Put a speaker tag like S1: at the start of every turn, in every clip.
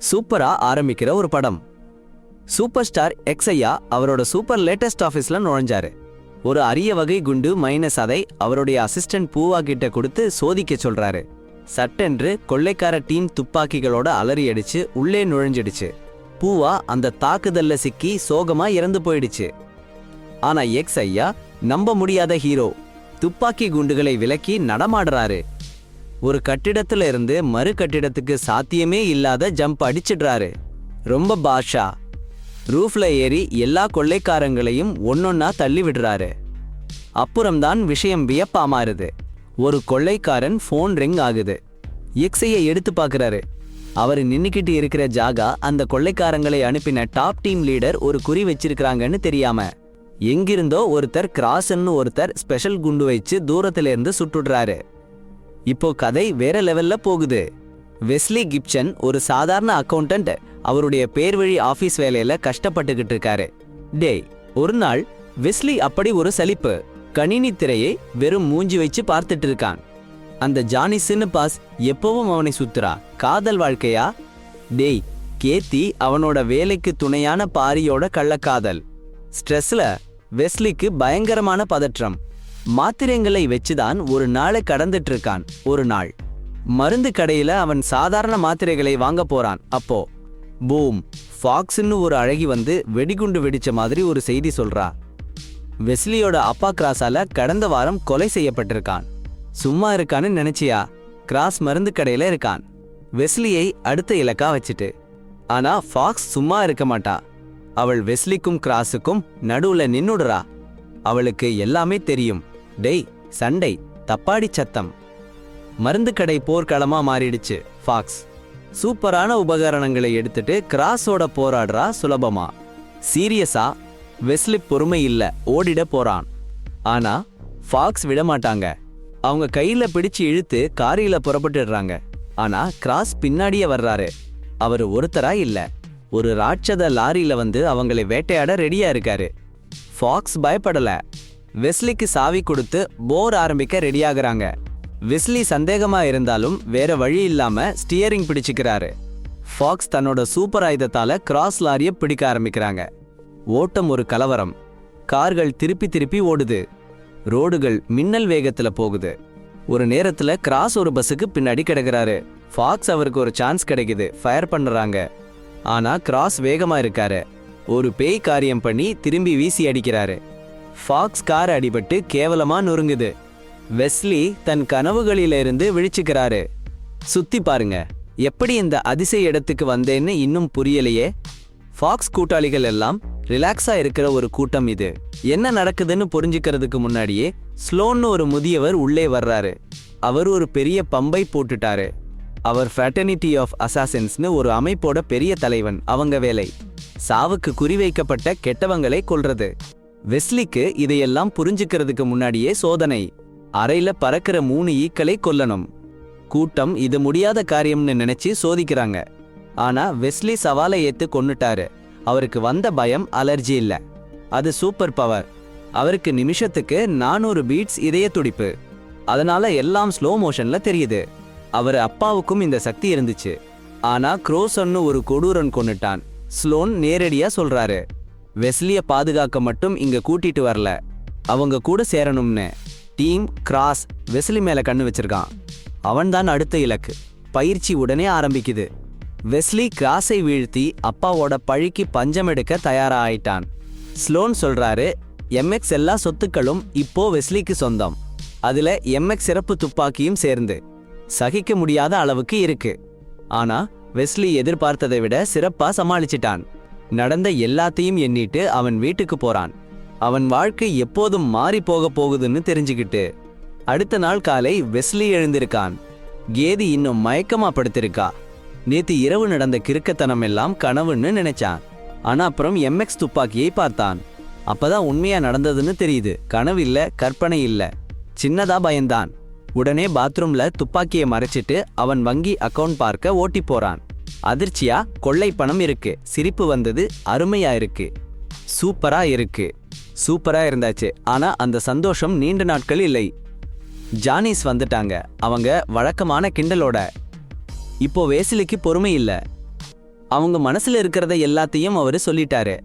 S1: சூப்பரா ஆரம்பிக்கிற ஒரு படம். சூப்பர் ஸ்டார் எக்ஸையா அவரோட சூப்பர் லேட்டஸ்ட் ஆஃபீஸ்ல நுழைஞ்சாரு. ஒரு அரிய வகை குண்டு மைனஸ் அதை அவருடைய அசிஸ்டன்ட் பூவா கிட்ட கொடுத்து சோதிக்க சொல்றாரு. சட்டென்று கொள்ளைக்கார டீம் துப்பாக்கிகளோட அலறி அடிச்சு உள்ளே நுழைஞ்சிடுச்சு. பூவா அந்த தாக்குதல்ல சிக்கி சோகமா இறந்து போயிடுச்சு. ஆனா எக்ஸையா நம்ப முடியாத ஹீரோ துப்பாக்கி குண்டுகளை விலக்கி நடமாடுறாரு. ஒரு கட்டிடத்துல இருந்து மறு கட்டிடத்துக்கு சாத்தியமே இல்லாத ஜம்ப் அடிச்சிடுறாரு. ரொம்ப பாஷா ரூஃப்ல ஏறி எல்லா கொள்ளைக்காரங்களையும் ஒன்னொன்னா தள்ளி விடுறாரு. அப்புறம்தான் விஷயம் வியப்பா மாறுது. ஒரு கொள்ளைக்காரன் ஃபோன் ரிங் ஆகுது. எக்ஸையை எடுத்து பார்க்கறாரு. அவர் நின்னுக்கிட்டு இருக்கிற ஜாகா அந்த கொள்ளைக்காரங்களை அனுப்பின டாப் டீம் லீடர் ஒரு குறி வச்சிருக்காங்கன்னு தெரியாம எங்கிருந்தோ ஒருத்தர் கிராஸ்ன்னு ஒருத்தர் ஸ்பெஷல் குண்டு வச்சு தூரத்துல இருந்து சுட்டுடுறாரு. இப்போ கதை வேற லெவல்ல போகுது. வெஸ்லி கிப்சன் ஒரு சாதாரண அக்கௌண்டன்ட். அவருடைய பேர் வழி ஆபீஸ் வேலையில கஷ்டப்பட்டுக்கிட்டு இருக்காரு. ஒரு நாள் வெஸ்லி அப்படி ஒரு சலிப்பு கணினி திரையை வெறும் மூஞ்சி வச்சு பார்த்துட்டு இருக்கான். அந்த ஜானிஸ்ன்னு பாஸ் எப்பவும் அவனை சுத்துறா. காதல் வாழ்க்கையா? கேத்தி அவனோட வேலைக்கு துணையான பாரியோட கள்ளக்காதல். ஸ்ட்ரெஸ்ல வெஸ்லிக்கு பயங்கரமான பதற்றம். மாத்திரைங்களை வச்சுதான் ஒரு நாளை கடந்துட்டு இருக்கான். ஒரு நாள் மருந்து கடையில அவன் சாதாரண மாத்திரைகளை வாங்க போறான். அப்போ பூம், ஃபாக்ஸ்ன்னு ஒரு அழகி வந்து வெடிகுண்டு வெடிச்ச மாதிரி ஒரு செய்தி சொல்றா. வெஸ்லியோட அப்பா கிராஸால கடந்த வாரம் கொலை செய்யப்பட்டிருக்கான். சும்மா இருக்கான்னு நினைச்சியா? கிராஸ் மருந்து கடையில இருக்கான். வெஸ்லியை அடுத்த இலக்கா வச்சுட்டு. ஆனா ஃபாக்ஸ் சும்மா இருக்க மாட்டா. அவள் வெஸ்லிக்கும் கிராஸுக்கும் நடுவுல நின்னுடுறா. அவளுக்கு எல்லாமே தெரியும். சண்டை, தப்பாடி சத்தம். மருந்து கடை போர்க்களமா மாறிடுச்சு. ஃபாக்ஸ் சூப்பரான உபகரணங்களை எடுத்துட்டு கிராஸோட போராடுறா சுலபமா. சீரியஸா வெஸ்லி பொறுமை இல்ல, ஓடிட போறான். ஆனா ஃபாக்ஸ் விடமாட்டாங்க. அவங்க கையில பிடிச்சு இழுத்து காரியில புறப்பட்டுடுறாங்க. ஆனா கிராஸ் பின்னாடியே வர்றாரு. அவரு ஒருத்தரா இல்ல, ஒரு ராட்சத லாரியில வந்து அவங்களை வேட்டையாட ரெடியா இருக்காரு. ஃபாக்ஸ் பயப்படல. வெஸ்லிக்கு சாவி கொடுத்து போர் ஆரம்பிக்க ரெடியாகிறாங்க. வெஸ்லி சந்தேகமா இருந்தாலும் வேற வழி இல்லாம ஸ்டியரிங் பிடிச்சுக்கிறாரு. ஃபாக்ஸ் தன்னோட சூப்பர் ஆயுதத்தால கிராஸ் லாரிய பிடிக்க ஆரம்பிக்கிறாங்க. ஓட்டம் ஒரு கலவரம். கார்கள் திருப்பி திருப்பி ஓடுது. ரோடுகள் மின்னல் வேகத்துல போகுது. ஒரு நேரத்துல கிராஸ் ஒரு பஸ்ஸுக்கு பின்னாடி கிடக்குறாரு. ஃபாக்ஸ் அவருக்கு ஒரு சான்ஸ் கிடைக்குது. ஃபயர் பண்றாங்க. ஆனா கிராஸ் வேகமா இருக்காரு. ஒரு பேய் காரியம் பண்ணி திரும்பி வீசி அடிக்கிறாரு. ஃபாக்ஸ் கார் அடிபட்டு கேவலமா நொறுங்குது. வெஸ்லி தன் கனவுகளிலிருந்து விழிச்சுக்கிறாரு. சுத்தி பாருங்க, எப்படி இந்த அதிசய இடத்துக்கு வந்தேன்னு இன்னும் புரியலையே. ஃபாக்ஸ் கூட்டாளிகள் எல்லாம் ரிலாக்ஸா இருக்கிற ஒரு கூட்டம் இது. என்ன நடக்குதுன்னு புரிஞ்சுக்கிறதுக்கு முன்னாடியே ஸ்லோன்னு ஒரு முதியவர் உள்ளே வர்றாரு. அவர் ஒரு பெரிய பம்பை போட்டுட்டாரு. அவர் ஃப்ராட்டர்னிட்டி ஆஃப் அசாசின்ஸ்னு ஒரு அமைப்போட பெரிய தலைவன். அவங்க வேலை சாவுக்கு குறிவைக்கப்பட்ட கெட்டவங்களை கொல்றது. வெஸ்லிக்கு இதையெல்லாம் புரிஞ்சுக்கிறதுக்கு முன்னாடியே சோதனை. அறையில பறக்கிற 3 ஈக்களை கொல்லணும். கூட்டம் இது முடியாத காரியம்னு நினைச்சு சோதிக்கிறாங்க. ஆனா வெஸ்லி சவாலை ஏத்து கொன்னுட்டாரு. அவருக்கு வந்த பயம் அலர்ஜி இல்ல, அது சூப்பர் பவர். அவருக்கு நிமிஷத்துக்கு 400 பீட்ஸ் இதய துடிப்பு. அதனால எல்லாம் ஸ்லோ மோஷன்ல தெரியுது. அவர் அப்பாவுக்கும் இந்த சக்தி இருந்துச்சு. ஆனா க்ரோசன்னு ஒரு கொடூரன் கொன்னுட்டான். ஸ்லோன் நேரடியா சொல்றாரு. வெஸ்லிய பாதுகாக்க மட்டும் இங்க கூட்டிட்டு வரல, அவங்க கூட சேரணும்னு. டீம் கிராஸ் வெஸ்லி மேல கண்ணு வச்சிருக்கான். அவன்தான் அடுத்த இலக்கு. பயிற்சி உடனே ஆரம்பிக்குது. வெஸ்லி கிராஸை வீழ்த்தி அப்பாவோட பழிக்கு பஞ்சம் எடுக்க தயாரா ஆயிட்டான். ஸ்லோன் சொல்றாரு, MX எல்லா சொத்துக்களும் இப்போ வெஸ்லிக்கு சொந்தம். அதுல MX சிறப்பு துப்பாக்கியும் சேர்ந்து சகிக்க முடியாத அளவுக்கு இருக்கு. ஆனா வெஸ்லி எதிர்பார்த்ததை விட சிறப்பா சமாளிச்சிட்டான். நடந்த எல்லாத்தையும் எண்ணிட்டு அவன் வீட்டுக்கு போறான். அவன் வாழ்க்கை எப்போதும் மாறி போக போகுதுன்னு தெரிஞ்சுக்கிட்டு. அடுத்த நாள் காலை வெஸ்லி எழுந்திருக்கான். கேதி இன்னும் மயக்கமா படுத்திருக்கா. நேத்து இரவு நடந்த கிறுக்கத்தனம் எல்லாம் கனவுன்னு நினைச்சான். ஆனா அப்புறம் MX துப்பாக்கியை பார்த்தான். அப்பதான் உண்மையா நடந்ததுன்னு தெரியுது. கனவு இல்ல, கற்பனை இல்ல, சின்னதா பயந்தான். உடனே பாத்ரூம்ல துப்பாக்கியை மறைச்சிட்டு அவன் வங்கி அக்கவுண்ட் பார்க்க ஓட்டி போறான். அதிர்ச்சியா, கொள்ளை பணம் இருக்கு. சிரிப்பு வந்தது. அருமையா இருக்கு, சூப்பரா இருக்கு. சூப்பரா இருந்தாச்சு. ஆனா அந்த சந்தோஷம் நீண்ட நாட்கள் இல்லை. ஜானிஸ் வந்துட்டாங்க. அவங்க வழக்கமான கிண்டலோட. இப்போ வெஸ்லிக்கு பொறுமை இல்ல. அவங்க மனசுல இருக்கிறத எல்லாத்தையும் அவரு சொல்லிட்டாரு.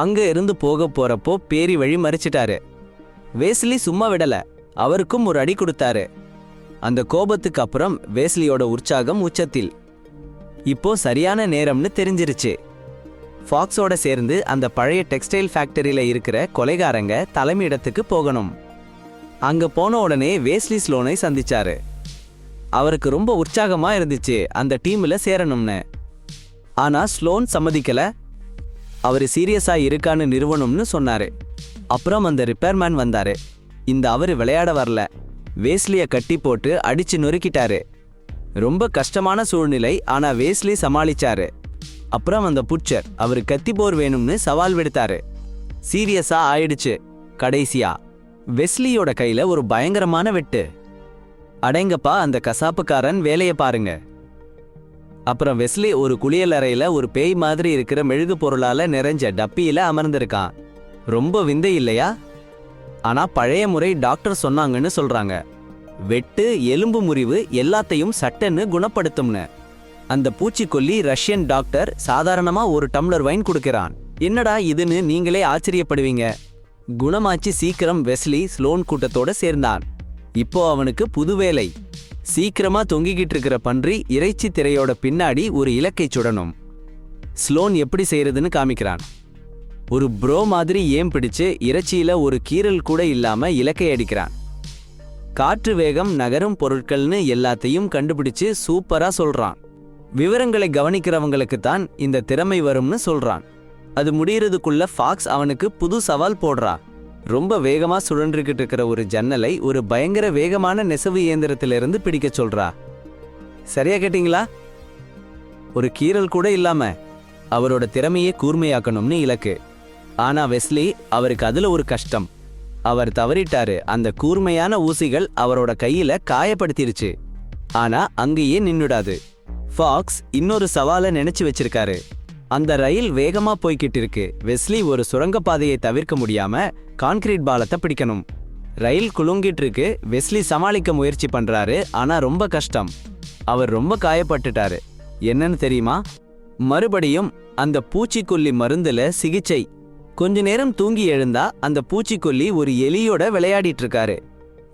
S1: அங்க இருந்து போறப்போ பேரி வழி மறிச்சிட்டாரு. வேஸ்லி சும்மா விடல, அவருக்கும் ஒரு அடி கொடுத்தாரு. அந்த கோபத்துக்கு அப்புறம் வேஸ்லியோட உற்சாகம் உச்சத்தில். இப்போ சரியான நேரம்னு தெரிஞ்சிருச்சு. ஃபாக்ஸோட சேர்ந்து அந்த பழைய டெக்ஸ்டைல் ஃபேக்டரியில இருக்கிற கொலைகாரங்க தலைமையிடத்துக்கு போகணும். அங்க போன உடனே வேஸ்லி ஸ்லோனை சந்திச்சாரு. அவருக்கு ரொம்ப உற்சாகமா இருந்துச்சு அந்த டீம்ல சேரணும்னு. ஆனா ஸ்லோன் சம்மதிக்கல. அவரு சீரியஸா இருக்கான்னு நிறுவனம்னு சொன்னாரு. அப்புறம் அந்த ரிப்பேர்மேன் வந்தாரு. அவரு விளையாட வரல, வேஸ்லிய கட்டி போட்டு அடிச்சு நொறுக்கிட்டாரு. ரொம்ப கஷ்டமான சூழ்நிலை, ஆனா வேஸ்லி சமாளிச்சாரு. அப்புறம் அந்த புட்சர் அவரு கத்திபோர் வேணும்னு சவால் விடுத்தாரு. சீரியஸா ஆயிடுச்சு. கடைசியா வெஸ்லியோட கையில ஒரு பயங்கரமான வெட்டு. அடேங்கப்பா, அந்த கசாப்புக்காரன் வேலைய பாருங்க. அப்புறம் வெஸ்லி ஒரு குளியலறையில ஒரு பேய் மாதிரி இருக்கிற மெழுகு பொருளால நிறைஞ்ச டப்பியில அமர்ந்திருக்கான். ரொம்ப விந்தை இல்லையா? ஆனா பழைய முறை டாக்டர் சொன்னாங்கன்னு சொல்றாங்க, வெட்டு, எலும்பு முறிவு எல்லாத்தையும் சட்டன்னு குணப்படுத்தும்னு. அந்த பூச்சிக்கொல்லி ரஷ்யன் டாக்டர் சாதாரணமா ஒரு டம்ளர் வைன் கொடுக்கிறான். என்னடா இதுன்னு நீங்களே ஆச்சரியப்படுவீங்க. குணமாச்சு சீக்கிரம் வெஸ்லி ஸ்லோன் கூட்டத்தோட சேர்ந்தான். இப்போ அவனுக்கு புது வேலை. சீக்கிரமா தொங்கிக்கிட்டு இருக்கிற பன்றி இறைச்சி திரையோட பின்னாடி ஒரு இலக்கை சுடணும். ஸ்லோன் எப்படி செய்யறதுன்னு காமிக்கிறான். ஒரு ப்ரோ மாதிரி ஏம் பிடிச்சு இறைச்சியில ஒரு கீறல் கூட இல்லாம இலக்கை அடிக்கிறான். காற்று வேகம், நகரும் பொருட்கள்னு எல்லாத்தையும் கண்டுபிடிச்சு சூப்பரா சொல்றான். விவரங்களை கவனிக்கிறவங்களுக்கு தான் இந்த திறமை வரும்னு சொல்றான். அது முடியறதுக்குள்ள ஃபாக்ஸ் அவனுக்கு புது சவால் போடுறா. ரொம்ப வேகமா சுழன்றுகிட்டு இருக்கிற ஒரு ஜன்னலை ஒரு பயங்கர வேகமான நெசவு இயந்திரத்திலிருந்து பிடிக்க சொல்றா. சரியா கேட்டீங்களா? ஒரு கீறல் கூட இல்லாம அவரோட திறமையை கூர்மையாக்கணும்னு இலக்கு. ஆனா வெஸ்லி, அவருக்கு அதுல ஒரு கஷ்டம். அவர் தவறிட்டாரு. அந்த கூர்மையான ஊசிகள் அவரோட கையில காயப்படுத்திருச்சு. ஆனா அங்கேயே நின்னுடாது. ஃபாக்ஸ் இன்னொரு சவாலை நினைச்சு வச்சிருக்காரு. அந்த ரயில் வேகமா போய்கிட்டு இருக்கு. வெஸ்லி ஒரு சுரங்கப்பாதையை தவிர்க்க முடியாம கான்கிரீட் பாலத்தை பிடிக்கணும். ரயில் குலுங்கிட்டு இருக்கு. வெஸ்லி சமாளிக்க முயற்சி பண்றாரு, ஆனா ரொம்ப கஷ்டம். அவர் ரொம்ப காயப்பட்டுட்டாரு. என்னன்னு தெரியுமா? மறுபடியும் அந்த பூச்சிக்கொல்லி மருந்துல சிகிச்சை. கொஞ்ச நேரம் தூங்கி எழுந்தா அந்த பூச்சிக்கொல்லி ஒரு எலியோட விளையாடிட்டு இருக்காரு.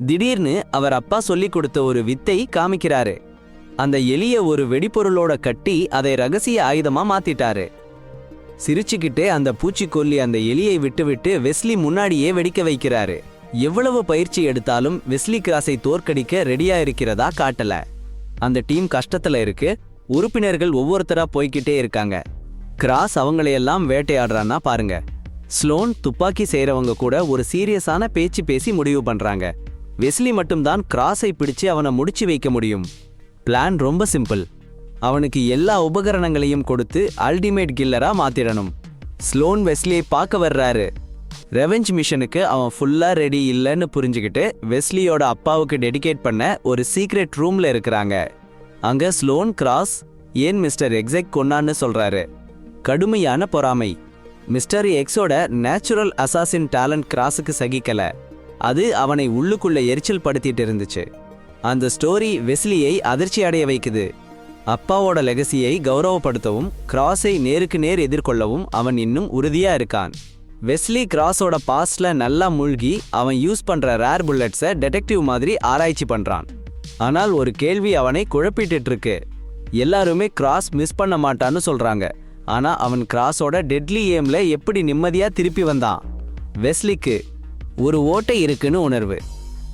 S1: திடீர்னு அவர் அப்பா சொல்லி கொடுத்த ஒரு வித்தை காமிக்கிறாரு. அந்த எலிய ஒரு வெடிப்பொருளோட கட்டி அதை ரகசிய ஆயுதமா மாத்திட்டாரு. சிரிச்சுக்கிட்டே அந்த பூச்சிக்கொல்லி அந்த எலியை விட்டுவிட்டு வெஸ்லி முன்னாடியே வெடிக்க வைக்கிறாரு. எவ்வளவு பயிற்சி எடுத்தாலும் வெஸ்லி கிராஸை தோற்கடிக்க ரெடியா இருக்கிறதா காட்டல. அந்த டீம் கஷ்டத்துல இருக்கு. உறுப்பினர்கள் ஒவ்வொருத்தரா போய்கிட்டே இருக்காங்க. கிராஸ் அவங்களையெல்லாம் வேட்டையாடுறான்னா பாருங்க. ஸ்லோன் துப்பாக்கி செய்யறவங்க கூட ஒரு சீரியஸான பேச்சு பேசி முடிவு பண்றாங்க. வெஸ்லி மட்டும்தான் கிராஸை பிடிச்சு அவனை முடிச்சு வைக்க முடியும். பிளான் ரொம்ப சிம்பிள். அவனுக்கு எல்லா உபகரணங்களையும் கொடுத்து அல்டிமேட் கில்லரா மாத்திடணும். ஸ்லோன் வெஸ்லியை பார்க்க வர்றாரு. ரெவெஞ்ச் மிஷனுக்கு அவன் ஃபுல்லா ரெடி இல்லைன்னு புரிஞ்சுக்கிட்டு வெஸ்லியோட அப்பாவுக்கு டெடிகேட் பண்ண ஒரு சீக்ரெட் ரூம்ல இருக்கிறாங்க. அங்க ஸ்லோன் கிராஸ் ஏன் மிஸ்டர் எக்ஸைக் கொன்னான்னு சொல்றாரு. கடுமையான பொறாமை. மிஸ்டர் எக்ஸோட நேச்சுரல் அசாசின் டேலண்ட் கிராஸுக்கு சகிக்கல. அது அவனை உள்ளுக்குள்ள எரிச்சல் படுத்திட்டு இருந்துச்சு. அந்த ஸ்டோரி வெஸ்லியை அதிர்ச்சி அடைய வைக்குது. அப்பாவோட லெகசியை கௌரவப்படுத்தவும் கிராஸை நேருக்கு நேர் எதிர்கொள்ளவும் அவன் இன்னும் உறுதியா இருக்கான். வெஸ்லி கிராஸோட பாஸ்ட்ல நல்லா மூழ்கி அவன் யூஸ் பண்ற ரேர் புல்லட்ஸை டெடெக்டிவ் மாதிரி ஆராய்ச்சி பண்றான். ஆனால் ஒரு கேள்வி அவனை குழப்பிட்டு இருக்கு. எல்லாருமே கிராஸ் மிஸ் பண்ண மாட்டான்னு சொல்றாங்க. ஆனா அவன் கிராஸோட டெட்லி ஏம்ல எப்படி நிம்மதியா திருப்பி வந்தான்? வெஸ்லிக்கு ஒரு ஓட்டை இருக்குன்னு உணர்வு.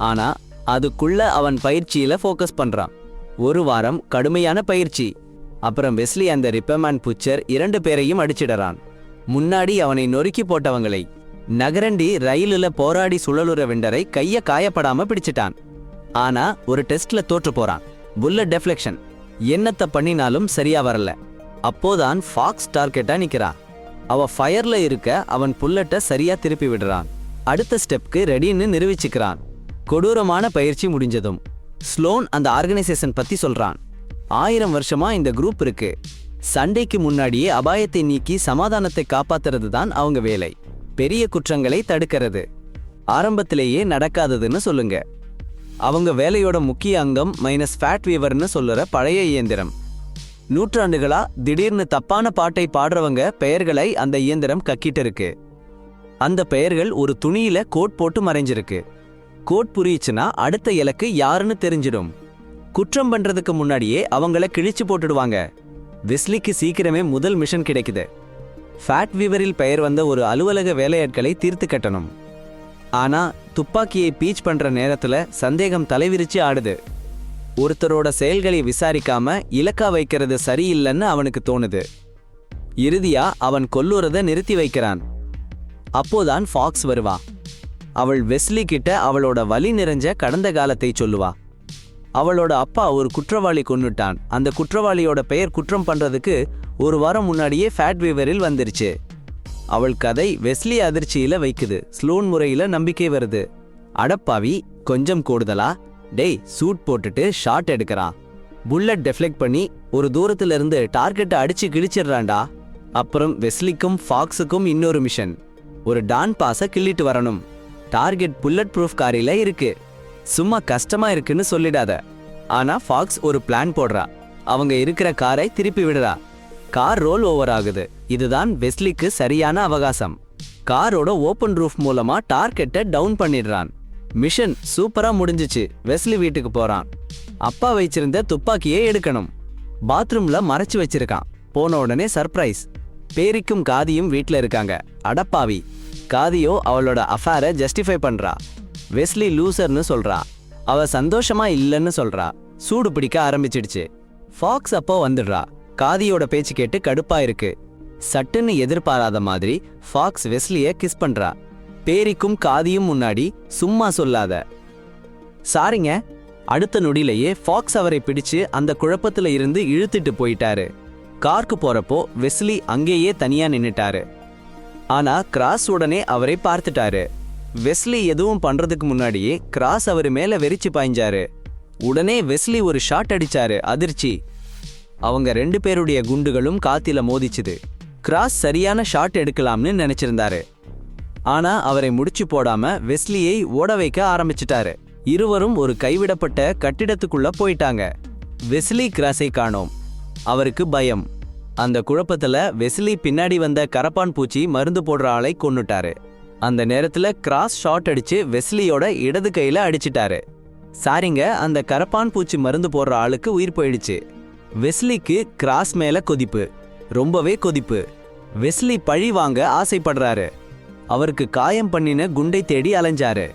S1: ஆனா அதுக்குள்ள அவன் பயிற்சியில ஃபோக்கஸ் பண்றான். ஒரு வாரம் கடுமையான பயிற்சி. அப்புறம் வெஸ்லி அந்த ரிப்பர்மேன் புட்சர் 2 பேரையும் அடிச்சிடறான். முன்னாடி அவனை நொறுக்கி போட்டவங்களை. நகரண்டி ரயிலுல போராடி சுழலுற வெண்டரை கைய காயப்படாம பிடிச்சிட்டான். ஆனா ஒரு டெஸ்ட்ல தோற்று போறான். Bullet deflection. என்னத்த பண்ணினாலும் சரியா வரல. அப்போதான் ஃபாக்ஸ் டார்கெட்டா நிக்கிறா. அவ ஃபயர்ல இருக்க அவன் புல்லட்டை சரியா திருப்பி விடுறான். அடுத்த ஸ்டெப்க்கு ரெடின்னு நிரூபிச்சுக்கிறான். கொடூரமான பயிற்சி முடிஞ்சதும் ஸ்லோன் அந்த ஆர்கனைசேஷன் பத்தி சொல்றான். 1000 வருஷமா இந்த குரூப் இருக்கு. சண்டைக்கு முன்னாடியே அபாயத்தை நீக்கி சமாதானத்தை காப்பாத்துறது தான் அவங்க வேலை. பெரிய குற்றங்களை தடுக்கிறது ஆரம்பத்திலேயே நடக்காததுன்னு சொல்லுங்க. அவங்க வேலையோட முக்கிய அங்கம் மைனஸ் ஃபேட் வீவர்னு சொல்லுற பழைய இயந்திரம். நூற்றாண்டுகளா திடீர்னு தப்பான பாட்டை பாடுறவங்க பெயர்களை அந்த இயந்திரம் கக்கிட்டு இருக்கு. அந்த பெயர்கள் ஒரு துணியில கோட் போட்டு மறைஞ்சிருக்கு. கோட் புரியுச்சுன்னா அடுத்த இலக்கு யாருன்னு தெரிஞ்சிடும். குற்றம் பண்றதுக்கு முன்னாடியே அவங்கள கிழிச்சு போட்டுடுவாங்க. வெஸ்லிக்கு சீக்கிரமே முதல் மிஷன் கிடைக்குது. ஃபேட் வீவரில் பெயர் வந்த ஒரு அலுவலக வேலையாட்களை தீர்த்து கட்டணும். ஆனா துப்பாக்கியை பீச் பண்ற நேரத்துல சந்தேகம் தலைவிரிச்சு ஆடுது. ஒருத்தரோட செயல்களை விசாரிக்காம இலக்கா வைக்கிறது சரியில்லைன்னு அவனுக்கு தோணுது. இறுதியா அவன் கொல்லுறத நிறுத்தி வைக்கிறான். அப்போதான் ஃபாக்ஸ் வருவா. அவள் வெஸ்லி கிட்ட அவளோட வலி நிறைஞ்ச கடந்த காலத்தை சொல்லுவா. அவளோட அப்பா ஒரு குற்றவாளி கொன்னுட்டான். அந்த குற்றவாளியோட பெயர் குற்றம் பண்றதுக்கு ஒரு வாரம் முன்னாடியே ஃபேட் வீவரில் வந்துருச்சு. அவள் கதை வெஸ்லி அதிர்ச்சியில வைக்குது. ஸ்லோன் முறையில நம்பிக்கை வருது. அடப்பாவி, கொஞ்சம் கூடுதலா? டேய், சூட் போட்டுட்டு ஷாட் எடுக்கிறான். புல்லட் டெஃப்ளெக்ட் பண்ணி ஒரு தூரத்துல இருந்து டார்கெட்டை அடிச்சு கிழிச்சிடுறான்டா. அப்புறம் வெஸ்லிக்கும் ஃபாக்ஸுக்கும் இன்னொரு மிஷன். ஒரு டான் பாஸை கிள்ளிட்டு வரணும். டார்கெட் புல்லட் ப்ரூஃப் காரில இருக்கு. சும்மா கஷ்டமா இருக்குன்னு சொல்லிடாத. ஆனா ஃபாக்ஸ் ஒரு பிளான் போடுறா. அவங்க இருக்கிற காரை திருப்பி விடுறா. கார் ரோல் ஓவர் ஆகுது. இதுதான் வெஸ்லிக்கு சரியான அவகாசம். காரோட ஓப்பன் ரூஃப் மூலமா டார்கெட்டை டவுன் பண்ணிடுறான். மிஷன் சூப்பரா முடிஞ்சிச்சு. வெஸ்லி வீட்டுக்கு போறான். அப்பா வச்சிருந்த துப்பாக்கியை எடுக்கணும். பாத்ரூம்ல மறைச்சு வச்சிருக்கான். போன உடனே சர்ப்ரைஸ். பேரிக்கும் காதியும் வீட்ல இருக்காங்க. அடப்பாவி, காதியோ அவளோட அஃபேரை ஜஸ்டிஃபை பண்றா. வெஸ்லி லூசர்னு சொல்றா. அவ சந்தோஷமா இல்லைன்னு சொல்றா. சூடு பிடிக்க ஆரம்பிச்சிடுச்சு. ஃபாக்ஸ் அப்போ வந்துடுறா. காதியோட பேச்சு கேட்டு கடுப்பா இருக்கு. சட்டுன்னு எதிர்பாராத மாதிரி ஃபாக்ஸ் வெஸ்லிய கிஸ் பண்றா. பேரிக்கும் காதியும் முன்னாடி சும்மா சொல்லாத. சாரிங்க. அடுத்த நொடியிலேயே ஃபாக்ஸ் அவரை பிடிச்சு அந்த குழப்பத்துல இருந்து இழுத்துட்டு போயிட்டாரு. கார்க்கு போறப்போ வெஸ்லி அங்கேயே தனியா நின்னுட்டாரு. ஆனா கிராஸ் உடனே அவரை பார்த்துட்டாரு. வெஸ்லி எதுவும் பண்றதுக்கு முன்னாடியே கிராஸ் அவர் மேல வெறிச்சு பாய்ஞ்சாரு. உடனே வெஸ்லி ஒரு ஷாட் அடிச்சாரு. அதிர்ச்சி. அவங்க 2 பேருடைய குண்டுகளும் காத்தில மோதிச்சுது. கிராஸ் சரியான ஷாட் எடுக்கலாம்னு நினைச்சிருந்தாரு. ஆனா அவரை முடிச்சு போடாம வெஸ்லியை ஓட வைக்க ஆரம்பிச்சிட்டாரு. இருவரும் ஒரு கைவிடப்பட்ட கட்டிடத்துக்குள்ள போயிட்டாங்க. வெஸ்லி கிராஸை காணோம். அவருக்கு பயம். அந்த குழப்பத்துல வெஸ்லி பின்னாடி வந்த கரப்பான் பூச்சி மருந்து போடுற ஆளை கொன்னுட்டாரு. அந்த நேரத்துல கிராஸ் ஷாட் அடிச்சு வெஸ்லியோட இடது கையில அடிச்சிட்டாரு. சாரிங்க, அந்த கரப்பான் பூச்சி மருந்து போடுற ஆளுக்கு உயிர் போயிடுச்சு. வெஸ்லிக்கு கிராஸ் மேல கொதிப்பு, ரொம்பவே கொதிப்பு. வெஸ்லி பழி வாங்க ஆசைப்படுறாரு. அவருக்கு காயம் பண்ணின குண்டை தேடி அலைஞ்சாரு.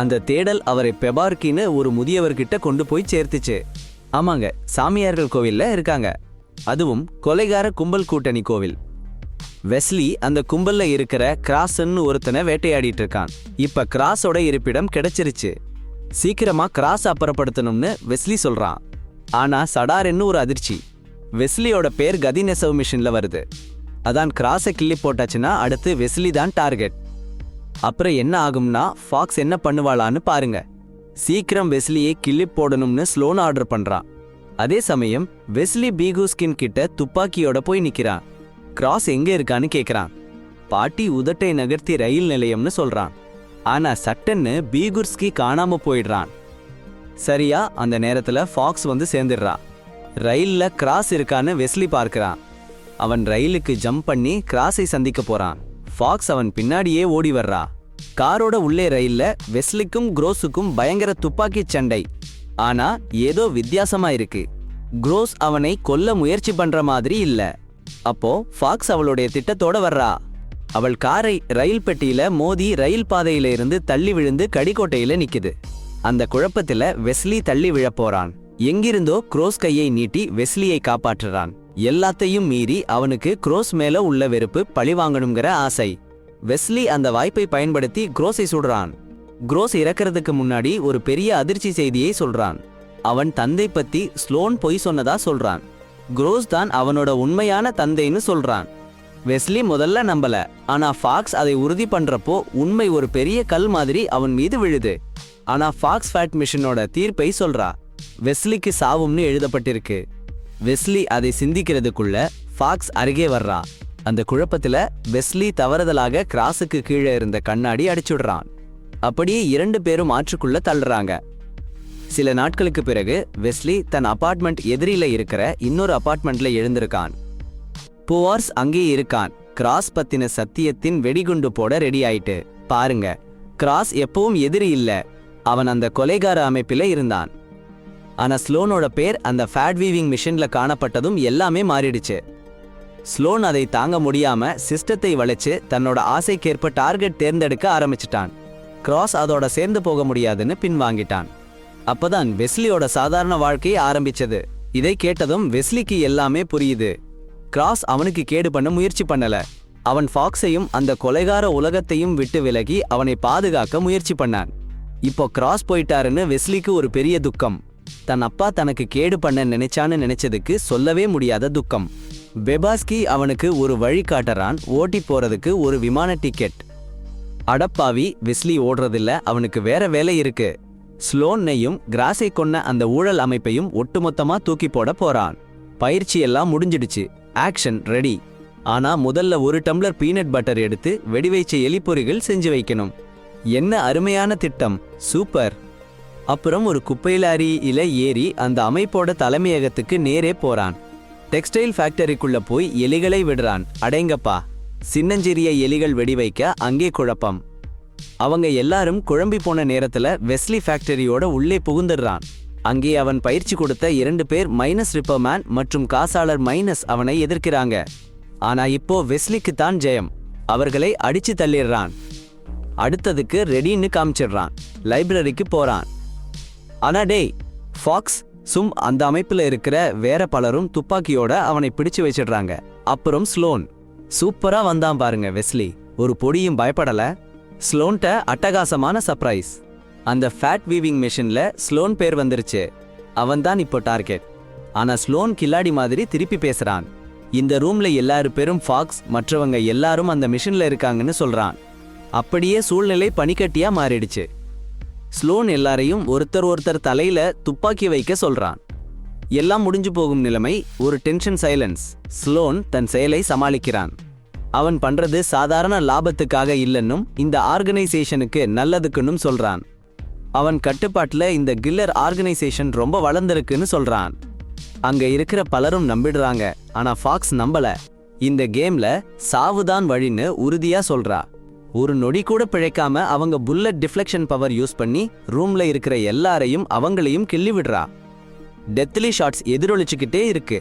S1: அந்த தேடல் அவரை பெபார்க்கின்னு ஒரு முதியவர்கிட்ட கொண்டு போய் சேர்த்துச்சு. ஆமாங்க, சாமியார்கள் கோவில்ல இருக்காங்க. அதுவும் கொலைகார கும்பல் கூட்டணி கோவில். வெஸ்லி அந்த கும்பல்ல இருக்கிற கிராஸ்ன்னு ஒருத்தனை வேட்டையாடிட்டு இருக்கான். இப்ப கிராஸோட இருப்பிடம் கிடைச்சிருச்சு. சீக்கிரமா கிராஸ் அப்புறப்படுத்தணும்னு வெஸ்லி சொல்றான். ஆனா சடார்ன்னு ஒரு அதிர்ச்சி. வெஸ்லியோட பேர் கதிநெசவு மிஷின்ல வருது. அதான் கிராஸை கிள்ளி போட்டாச்சுன்னா அடுத்து வெஸ்லி தான் டார்கெட். அப்புறம் என்ன ஆகும்னா ஃபாக்ஸ் என்ன பண்ணுவாளான்னு பாருங்க. சீக்கிரம் வெஸ்லியை கிள்ளி போடணும்னு ஸ்லோன் ஆர்டர் பண்றான். அதே சமயம் வெஸ்லி பீகூஸ்கின் கிட்ட துப்பாக்கியோட போய் நிக்கிறான். கிராஸ் எங்க இருக்கான்னு கேக்குறான். பாட்டி உதட்டை நகர்த்தி ரயில் நிலையம்னு சொல்றான். ஆனா சட்டன்னு பீகுர்ஸ்கி காணாம போயிடுறான். சரியா அந்த நேரத்துல ஃபாக்ஸ் வந்து சேர்ந்துடுறா. ரயில்ல கிராஸ் இருக்கான்னு வெஸ்லி பார்க்கிறான். அவன் ரயிலுக்கு ஜம்ப் பண்ணி கிராஸை சந்திக்க போறான். ஃபாக்ஸ் அவன் பின்னாடியே ஓடி வர்றா. காரோட உள்ளே ரயில்ல வெஸ்லிக்கும் குரோஸுக்கும் பயங்கர துப்பாக்கி சண்டை. ஆனா ஏதோ வித்தியாசமா இருக்கு. குரோஸ் அவனை கொல்ல முயற்சி பண்ற மாதிரி இல்ல. அப்போ ஃபாக்ஸ் அவளுடைய திட்டத்தோட வர்றா. அவள் காரை ரயில் பெட்டியில மோதி ரயில் பாதையில இருந்து தள்ளி விழுந்து கடிக்கோட்டையில நிக்குது. அந்த குழப்பத்துல வெஸ்லி தள்ளி விழப்போறான். எங்கிருந்தோ குரோஸ் கையை நீட்டி வெஸ்லியை காப்பாற்றுறான். எல்லாத்தையும் மீறி அவனுக்கு குரோஸ் மேல உள்ள வெறுப்பு பழிவாங்கணுங்கிற ஆசை. வெஸ்லி அந்த வாய்ப்பை பயன்படுத்தி குரோஸை சுடுறான். குரோஸ் இறக்கிறதுக்கு முன்னாடி ஒரு பெரிய அதிர்ச்சி செய்தியை சொல்றான். அவன் தந்தை பத்தி ஸ்லோன் பொய் சொன்னதா சொல்றான். குரோஸ் தான் அவனோட உண்மையான தந்தைன்னு சொல்றான். வெஸ்லி முதல்ல நம்பல. ஆனா ஃபாக்ஸ் அதை உறுதி பண்றப்போ உண்மை ஒரு பெரிய கல் மாதிரி அவன் மீது விழுது. ஆனா ஃபாக்ஸ் ஃபேட் மிஷனோட தீர்ப்பை சொல்றா. வெஸ்லிக்கு சாவும்னு எழுதப்பட்டிருக்கு. வெஸ்லி அதை சிந்திக்கிறதுக்குள்ள ஃபாக்ஸ் அருகே வர்றா. அந்த குழப்பத்துல வெஸ்லி தவறுதலாக கிராஸுக்கு கீழே இருந்த கண்ணாடி அடிச்சுடுறான். அப்படியே 2 பேரும் ஆற்றுக்குள்ள தள்ளுறாங்க. சில நாட்களுக்கு பிறகு வெஸ்லி தன் அபார்ட்மெண்ட் எதிரில இருக்கிற இன்னொரு அபார்ட்மெண்ட்ல எழுந்திருக்கான். புவார்ஸ் அங்கே இருக்கான். கிராஸ் பத்தின சத்தியத்தின் வெடிகுண்டு போட ரெடி ஆயிட்டு. பாருங்க, கிராஸ் எப்பவும் எதிரி இல்ல, அவன் அந்த கொலைகார அமைப்பில இருந்தான். ஆனா ஸ்லோனோட பேர் அந்த ஃபேட் வீவிங் மிஷின்ல காணப்பட்டதும் எல்லாமே மாறிடுச்சு. ஸ்லோன் அதை தாங்க முடியாம சிஸ்டத்தை வளைச்சு தன்னோட ஆசைக்கேற்ப டார்கெட் தேர்ந்தெடுக்க ஆரம்பிச்சிட்டான். கிராஸ் அதோட சேர்ந்து போக முடியாதுன்னு பின்வாங்கிட்டான். அப்பதான் வெஸ்லியோட சாதாரண வாழ்க்கை ஆரம்பிச்சது. இதை கேட்டதும் வெஸ்லிக்கு எல்லாமே புரியுது. கிராஸ் அவனுக்கு கேடு பண்ண முயற்சி பண்ணல. அவன் ஃபாக்ஸையும் அந்த கொலைகார உலகத்தையும் விட்டு விலகி அவனை பாதுகாக்க முயற்சி பண்ணான். இப்போ கிராஸ் போயிட்டாருன்னு வெஸ்லிக்கு ஒரு பெரிய துக்கம். தன் அப்பா தனக்கு கேடு பண்ண நினைச்சான்னு நினைச்சதுக்கு சொல்லவே முடியாத துக்கம். பெபாஸ்கி அவனுக்கு ஒரு வழி காட்டுறான், ஓட்டி போறதுக்கு ஒரு விமான டிக்கெட். அடப்பாவி, வெஸ்லி ஓடுறதில்ல, அவனுக்கு வேற வேலை இருக்கு. ஸ்லோன்னையும் கிராஸை கொன்ன அந்த ஊழல் அமைப்பையும் ஒட்டுமொத்தமா தூக்கி போட போறான். பயிற்சி எல்லாம் முடிஞ்சிடுச்சு, ஆக்ஷன் ரெடி. ஆனா முதல்ல ஒரு டம்ளர் பீனட் பட்டர் எடுத்து வெடிவைச்ச எலிப்பொறிகள் செஞ்சு வைக்கணும். என்ன அருமையான திட்டம், சூப்பர். அப்புறம் ஒரு குப்பையிலாரியில ஏறி அந்த அமைப்போட தலைமையகத்துக்கு நேரே போறான். டெக்ஸ்டைல் ஃபேக்டரிக்குள்ள போய் எலிகளை விடுறான். அடேங்கப்பா, சின்னஞ்சிறிய எலிகள் வெடி வைக்க அங்கே குழப்பம். அவங்க எல்லாரும் குழம்பி போன நேரத்துல வெஸ்லி ஃபேக்டரியோட உள்ளே புகுந்துடுறான். அங்கே அவன் பயிற்சி கொடுத்த 2 பேர் மைனஸ் ரிப்பர்மேன் மற்றும் காசாளர் மைனஸ் அவனை எதிர்க்கிறாங்க. ஆனா இப்போ வெஸ்லிக்கு தான் ஜெயம். அவர்களை அடிச்சு தள்ளிடுறான். அடுத்ததுக்கு ரெடின்னு காமிச்சிடுறான். லைப்ரரிக்கு போறான். ஆனா டேய், ஃபாக்ஸ், சும் அந்த அமைப்புல இருக்கிற வேற பலரும் துப்பாக்கியோட அவனை பிடிச்சு வச்சிடுறாங்க. அப்புறம் ஸ்லோன் சூப்பரா வந்தான் பாருங்க. வெஸ்லி ஒரு பொடியும் பயப்படல. ஸ்லோன்ட்ட அட்டகாசமான சர்ப்ரைஸ். அந்த ஃபேட் வீவிங் மெஷின்ல ஸ்லோன் பேர் வந்துருச்சு. அவன் தான் இப்போ டார்கெட். ஆனா ஸ்லோன் கில்லாடி மாதிரி திருப்பி பேசுறான். இந்த ரூம்ல எல்லாரும் பேரும் ஃபாக்ஸ், மற்றவங்க எல்லாரும் அந்த மிஷின்ல இருக்காங்கன்னு சொல்றான். அப்படியே சூழ்நிலை பனிக்கட்டியா மாறிடுச்சு. ஸ்லோன் எல்லாரையும் ஒருத்தர் தலையில துப்பாக்கி வைக்க சொல்றான். எல்லாம் முடிஞ்சு போகும் நிலைமை, ஒரு டென்ஷன் சைலன்ஸ். ஸ்லோன் தன் செயலை சமாளிக்கிறான். அவன் பண்றது சாதாரண லாபத்துக்காக இல்லைன்னும் இந்த ஆர்கனைசேஷனுக்கு நல்லதுக்குன்னும் சொல்றான். அவன் கட்டுப்பாட்டுல இந்த கில்லர் ஆர்கனைசேஷன் ரொம்ப வளர்ந்திருக்குன்னு சொல்றான். அங்க இருக்கிற பலரும் நம்பிடுறாங்க. ஆனா ஃபாக்ஸ் நம்பல. இந்த கேம்ல சாவுதான் வழின்னு உறுதியா சொல்றா. ஒரு நொடி கூட பிழைக்காம அவங்க புல்லட் டிஃப்ளெக்ஷன் பவர் யூஸ் பண்ணி ரூம்ல இருக்கிற எல்லாரையும் அவங்களையும் கிள்ளி விடுறா. டெத்லி ஷாட்ஸ் எதிரொலிச்சுக்கிட்டே இருக்கு.